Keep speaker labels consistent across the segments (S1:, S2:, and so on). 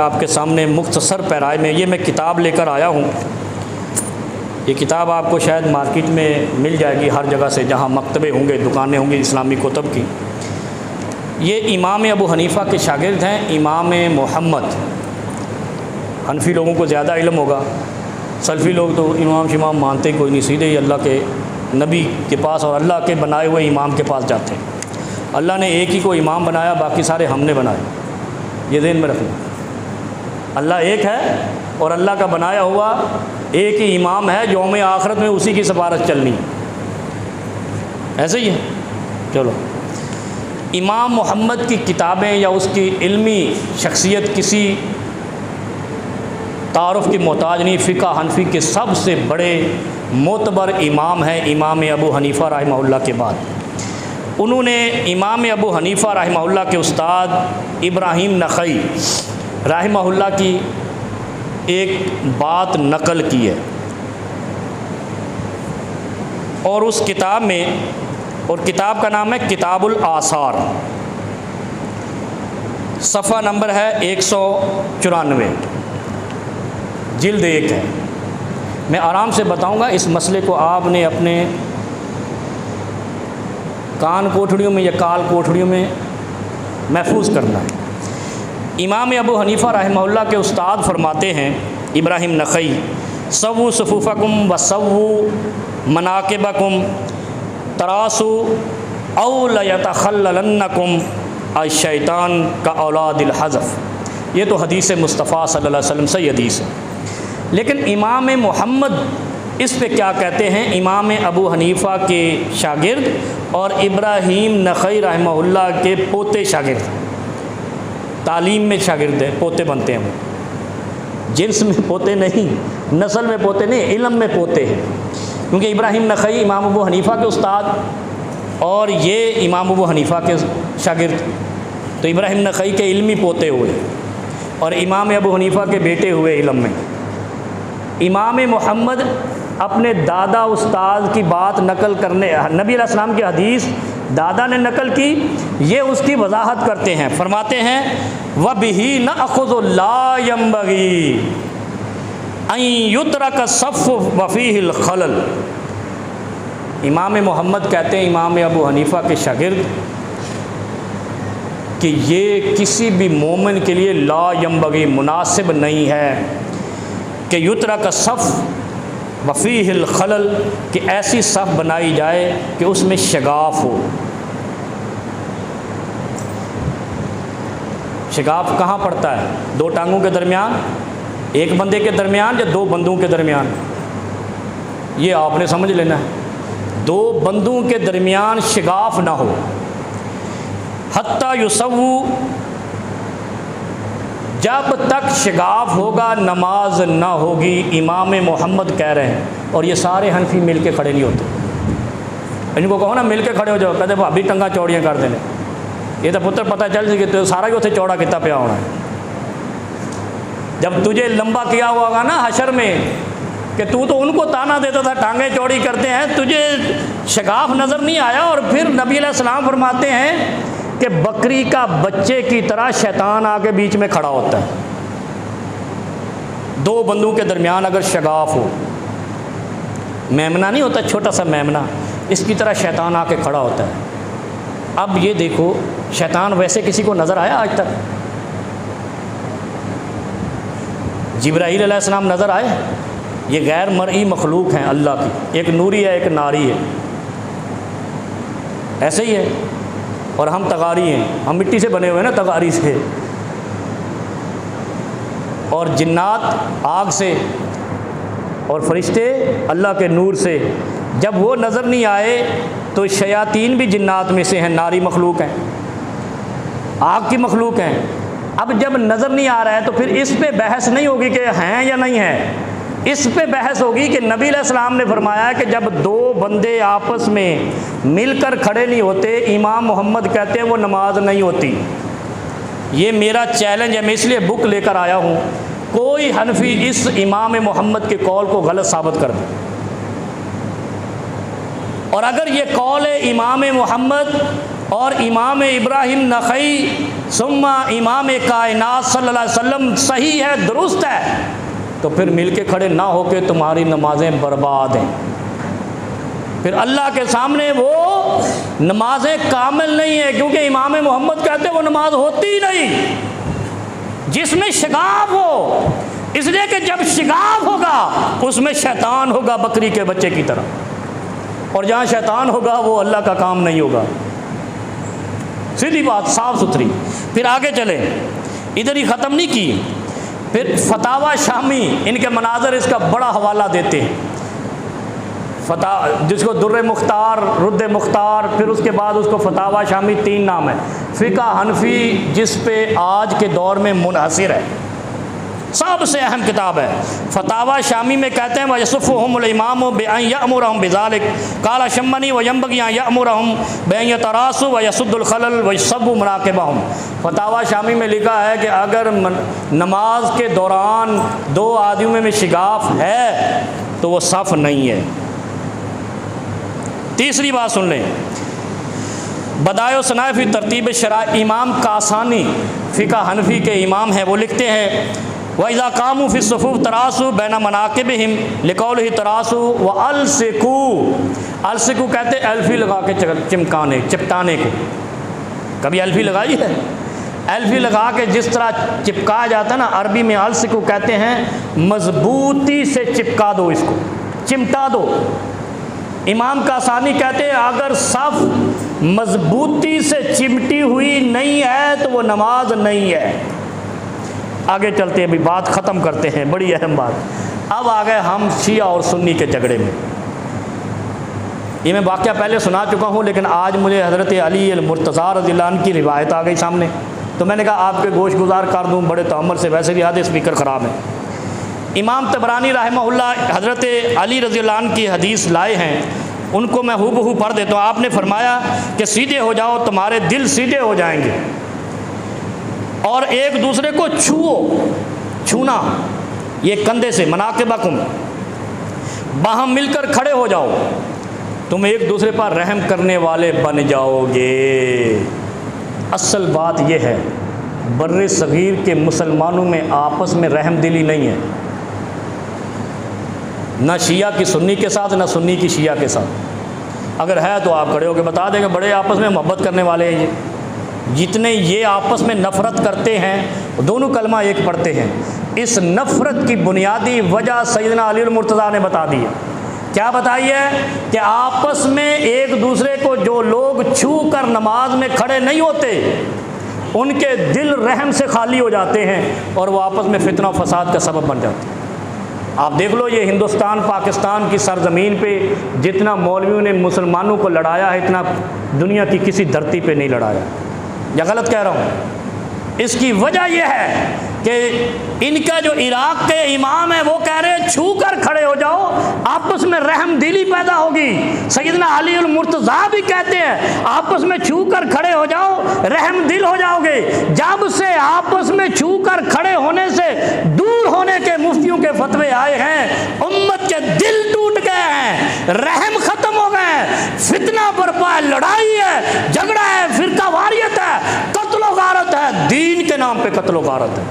S1: آپ کے سامنے مختصر پیرائے میں یہ میں کتاب لے کر آیا ہوں۔ یہ کتاب آپ کو شاید مارکیٹ میں مل جائے گی ہر جگہ سے، جہاں مکتبے ہوں گے، دکانیں ہوں گی اسلامی کتب کی۔ یہ امام ابو حنیفہ کے شاگرد ہیں، امام محمد۔ حنفی لوگوں کو زیادہ علم ہوگا، سلفی لوگ تو امام شمام مانتے کوئی نہیں، سیدھے ہی اللہ کے نبی کے پاس اور اللہ کے بنائے ہوئے امام کے پاس جاتے ہیں۔ اللہ نے ایک ہی کو امام بنایا، باقی سارے ہم نے بنائے، یہ ذہن میں رکھنا۔ اللہ ایک ہے اور اللہ کا بنایا ہوا ایک ہی امام ہے، یوم آخرت میں اسی کی سفارت چلنی ہے، ایسے ہی ہے۔ چلو، امام محمد کی کتابیں یا اس کی علمی شخصیت کسی تعارف کی محتاج نہیں۔ فقہ حنفی کے سب سے بڑے معتبر امام ہیں امام ابو حنیفہ رحمہ اللہ کے بعد۔ انہوں نے امام ابو حنیفہ رحمہ اللہ کے استاد ابراہیم نخعی رحمہ اللہ کی ایک بات نقل کی ہے، اور اس کتاب میں، اور کتاب کا نام ہے کتاب الآثار، صفحہ نمبر ہے 194، جلد 1 ہے۔ میں آرام سے بتاؤں گا، اس مسئلے کو آپ نے اپنے کان کوٹھڑیوں میں یا کال کوٹھڑیوں میں محفوظ کرنا ہے۔ امام ابو حنیفہ رحمہ اللہ کے استاد فرماتے ہیں ابراہیم نخعی، سووا صفوفکم وسووا مناکبکم تراسوا او لیتخللنکم الشیطان کاولاد الحذف۔ یہ تو حدیث مصطفیٰ صلی اللہ علیہ وسلم سے حدیث ہے، لیکن امام محمد اس پہ کیا کہتے ہیں؟ امام ابو حنیفہ کے شاگرد اور ابراہیم نخعی رحمہ اللہ کے پوتے شاگرد، تعلیم میں شاگرد ہیں، پوتے بنتے ہیں وہ، جنس میں پوتے نہیں، نسل میں پوتے نہیں، علم میں پوتے ہیں، کیونکہ ابراہیم نخعی امام ابو حنیفہ کے استاد اور یہ امام ابو حنیفہ کے شاگرد، تو ابراہیم نخعی کے علمی پوتے ہوئے اور امام ابو حنیفہ کے بیٹے ہوئے علم میں۔ امام محمد اپنے دادا استاد کی بات نقل کرنے، نبی علیہ السلام کی حدیث دادا نے نقل کی، یہ اس کی وضاحت کرتے ہیں، فرماتے ہیں وَبِهِ نَأْخُذُ لَا يَنبَغِي أَن يُتْرَكَ الصَّفُّ وَفِيهِ الْخَلَلُ۔ امام محمد کہتے ہیں امام ابو حنیفہ کے شاگرد کہ یہ کسی بھی مومن کے لیے لا ينبغي مناسب نہیں ہے کہ یترک الصف وفیہ الخلل، کہ ایسی صف بنائی جائے کہ اس میں شگاف ہو۔ شگاف کہاں پڑتا ہے؟ دو ٹانگوں کے درمیان، ایک بندے کے درمیان، یا دو بندوں کے درمیان؟ یہ آپ نے سمجھ لینا ہے، دو بندوں کے درمیان شگاف نہ ہو۔ حتیٰ یسووا، جب تک شگاف ہوگا نماز نہ ہوگی، امام محمد کہہ رہے ہیں، اور یہ سارے حنفی مل کے کھڑے نہیں ہوتے۔ ان کو کہو نا مل کے کھڑے ہو جاؤ، کہتے بھابی ٹنگا چوڑیاں کر دینے، یہ تو پتر پتہ چل جائے کہ سارا ہی اتنے چوڑا کتا پیا ہونا ہے۔ جب تجھے لمبا کیا ہوا ہوگا نا حشر میں، کہ تو ان کو تانا دیتا تھا ٹانگیں چوڑی کرتے ہیں، تجھے شگاف نظر نہیں آیا، اور پھر نبی علیہ السلام فرماتے ہیں کہ بکری کا بچے کی طرح شیطان آ کے بیچ میں کھڑا ہوتا ہے۔ دو بندوں کے درمیان اگر شگاف ہو، میمنا نہیں ہوتا چھوٹا سا میمنا، اس کی طرح شیطان آ کے کھڑا ہوتا ہے۔ اب یہ دیکھو، شیطان ویسے کسی کو نظر آیا آج تک؟ جبرائیل علیہ السلام نظر آئے؟ یہ غیر مرئی مخلوق ہیں اللہ کی، ایک نوری ہے ایک ناری ہے، ایسے ہی ہے۔ اور ہم تغاری ہیں، ہم مٹی سے بنے ہوئے ہیں نا، تغاری سے، اور جنات آگ سے، اور فرشتے اللہ کے نور سے۔ جب وہ نظر نہیں آئے تو شیاطین بھی جنات میں سے ہیں، ناری مخلوق ہیں، آگ کی مخلوق ہیں۔ اب جب نظر نہیں آ رہا ہے تو پھر اس پہ بحث نہیں ہوگی کہ ہیں یا نہیں ہیں، اس پہ بحث ہوگی کہ نبی علیہ السلام نے فرمایا کہ جب دو بندے آپس میں مل کر کھڑے نہیں ہوتے، امام محمد کہتے ہیں وہ نماز نہیں ہوتی۔ یہ میرا چیلنج ہے، میں اس لیے بک لے کر آیا ہوں، کوئی حنفی اس امام محمد کے قول کو غلط ثابت کر دے، اور اگر یہ قول امام محمد اور امام ابراہیم نخعی ثم امام کائنات صلی اللہ علیہ وسلم صحیح ہے، درست ہے، تو پھر مل کے کھڑے نہ ہو کے تمہاری نمازیں برباد ہیں۔ پھر اللہ کے سامنے وہ نمازیں کامل نہیں ہیں، کیونکہ امام محمد کہتے ہیں وہ نماز ہوتی ہی نہیں جس میں شگاف ہو، اس لیے کہ جب شگاف ہوگا اس میں شیطان ہوگا بکری کے بچے کی طرح، اور جہاں شیطان ہوگا وہ اللہ کا کام نہیں ہوگا۔ سیدھی بات، صاف ستھری۔ پھر آگے چلیں، ادھر ہی ختم نہیں کی، پھر فتاوی شامی، ان کے مناظر اس کا بڑا حوالہ دیتے ہیں، جس کو در مختار، رد مختار، پھر اس کے بعد اس کو فتاوی شامی، 3 نام ہے۔ فقہ حنفی جس پہ آج کے دور میں منحصر ہے، سب سے اہم کتاب ہے۔ فتاوی شامی میں کہتے ہیں وَيَصُفُّهُمُ الْإِمَامُ بِأَنْ يَأْمُرَهُمْ بِذَلِكَ قَالَ شَمَّنِي وَيَنبَغِي أَنْ يَأْمُرَهُمْ بِأَنْ يَتَرَاصُوا وَيَسُدُّوا الْخَلَلَ وَيَصَبُّوا مَنَاكِبَهُمْ۔ فتاوی شامی میں لکھا ہے کہ اگر نماز کے دوران 2 آدمیوں میں شگاف ہے تو وہ صف نہیں ہے۔ تیسری بات سن لیں، بدائع و ثناء فی ترتیب شرائع، امام کاسانی فقہ حنفی کے امام ہیں، وہ لکھتے ہیں وَإِذَا قَامُوا فِي الصُّفُوفِ تَرَاصُوا بَيْنَ مَنَاكِبِهِمْ لِقَوْلِهِ تَرَاصُوا وَأَلْصِقُوا، الصقو کہتے ہیں الفی لگا کے چپٹانے کو، کبھی الفی لگائی ہے؟ الفی لگا کے جس طرح چپکایا جاتا ہے نا، عربی میں الصقو کہتے ہیں مضبوطی سے چپکا دو، اس کو چمٹا دو۔ امام کاسانی کہتے ہیں اگر صف مضبوطی سے چمٹی ہوئی نہیں ہے تو وہ نماز نہیں ہے۔ آگے چلتے ہیں، ابھی بات ختم کرتے ہیں، بڑی اہم بات۔ اب آ گئے ہم شیعہ اور سنی کے جھگڑے میں۔ یہ میں واقعہ پہلے سنا چکا ہوں، لیکن آج مجھے حضرت علی المرتضیٰ رضی اللہ عنہ کی روایت آ گئی سامنے، تو میں نے کہا آپ کے گوش گزار کر دوں، بڑے تأمل سے، ویسے بھی آدھے اسپیکر خراب ہیں۔ امام طبرانی رحمہ اللہ حضرت علی رضی اللہ عنہ کی حدیث لائے ہیں، ان کو میں ہو بہو پڑھ دیتا ہوں۔ آپ نے فرمایا کہ سیدھے ہو جاؤ، تمہارے دل سیدھے ہو جائیں گے، اور ایک دوسرے کو چھونا، یہ کندھے سے، مناقبکم، باہم مل کر کھڑے ہو جاؤ، تم ایک دوسرے پر رحم کرنے والے بن جاؤ گے۔ اصل بات یہ ہے، بر صغیر کے مسلمانوں میں آپس میں رحم دلی نہیں ہے، نہ شیعہ کی سنی کے ساتھ، نہ سنی کی شیعہ کے ساتھ۔ اگر ہے تو آپ کھڑے ہو کے بتا دیں کہ بڑے آپس میں محبت کرنے والے ہیں یہ، جتنے یہ آپس میں نفرت کرتے ہیں، دونوں کلمہ ایک پڑھتے ہیں۔ اس نفرت کی بنیادی وجہ سیدنا علی المرتضیٰ نے بتا دی ہے۔ کیا بتائی ہے؟ کہ آپس میں ایک دوسرے کو جو لوگ چھو کر نماز میں کھڑے نہیں ہوتے، ان کے دل رحم سے خالی ہو جاتے ہیں، اور وہ آپس میں فتنہ و فساد کا سبب بن جاتے ہیں۔ آپ دیکھ لو، یہ ہندوستان پاکستان کی سرزمین پہ جتنا مولویوں نے مسلمانوں کو لڑایا ہے، اتنا دنیا کی کسی دھرتی پہ نہیں لڑایا۔ یا غلط کہہ رہا ہوں؟ اس کی وجہ یہ ہے کہ ان کا جو عراق کے امام ہے وہ کہہ رہے ہیں چھو کر کھڑے ہو جاؤ، آپس میں رحم دلی پیدا ہوگی۔ سیدنا علی المرتضیٰ بھی کہتے ہیں آپس میں چھو کر کھڑے ہو جاؤ، رحم دل ہو جاؤ گے۔ جب سے آپس میں چھو کر کھڑے ہونے سے دور ہونے کے مفتیوں کے فتوے آئے ہیں، امت کے دل ٹوٹ گئے ہیں، رحم ختم ہو گئے ہیں، فتنہ برپا ہے، لڑائی ہے، جھگڑا ہے، فرقہ واریت ہے، قتل و غارت ہے، دین کے نام پہ قتل و غارت ہے۔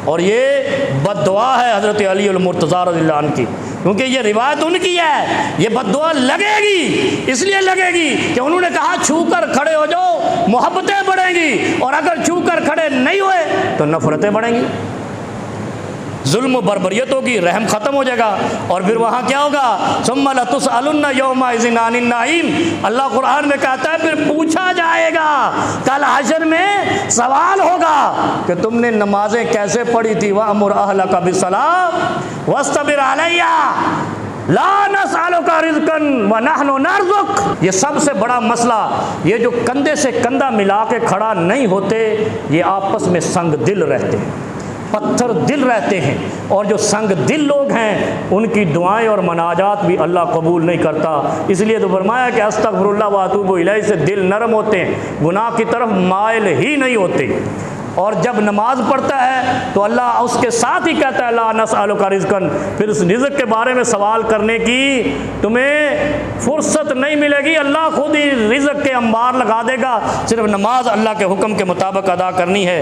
S1: اور یہ بد دعا ہے حضرت علی المرتضیٰ رضی اللہ عنہ کی، کیونکہ یہ روایت ان کی ہے، یہ بد دعا لگے گی، اس لیے لگے گی کہ انہوں نے کہا چھو کر کھڑے ہو جاؤ، محبتیں بڑھیں گی، اور اگر چھو کر کھڑے نہیں ہوئے تو نفرتیں بڑھیں گی، ظلم و بربریت ہوگی، رحم ختم ہو جائے گا، اور پھر وہاں کیا ہوگا؟ ثم لتسألن یومئذ عن النعیم، اللہ قرآن میں کہتا ہے پھر پوچھا جائے گا، کل حشر میں سوال ہوگا کہ تم نے نمازیں کیسے پڑھی تھی، وَأْمُرْ أَهْلَكَ بِالصَّلَاةِ وَاسْتَبِرْ عَلَيْهَا لَا نَسْأَلُكَ رِزْقًا وَنَحْنُ نَرْزُقُكَ۔ یہ سب سے بڑا مسئلہ، یہ جو کندھے سے کندھا ملا کے کھڑا نہیں ہوتے، یہ آپس میں سنگ دل رہتے ہیں، پتھر دل رہتے ہیں، اور جو سنگ دل لوگ ہیں ان کی دعائیں اور مناجات بھی اللہ قبول نہیں کرتا۔ اس لیے تو فرمایا کہ استغفر اللہ واتوب الیہ سے دل نرم ہوتے ہیں، گناہ کی طرف مائل ہی نہیں ہوتے۔ اور جب نماز پڑھتا ہے تو اللہ اس کے ساتھ ہی کہتا ہے لا نسألک رزقا، پھر اس رزق کے بارے میں سوال کرنے کی تمہیں فرصت نہیں ملے گی، اللہ خود ہی رزق کے انبار لگا دے گا، صرف نماز اللہ کے حکم کے مطابق ادا کرنی ہے۔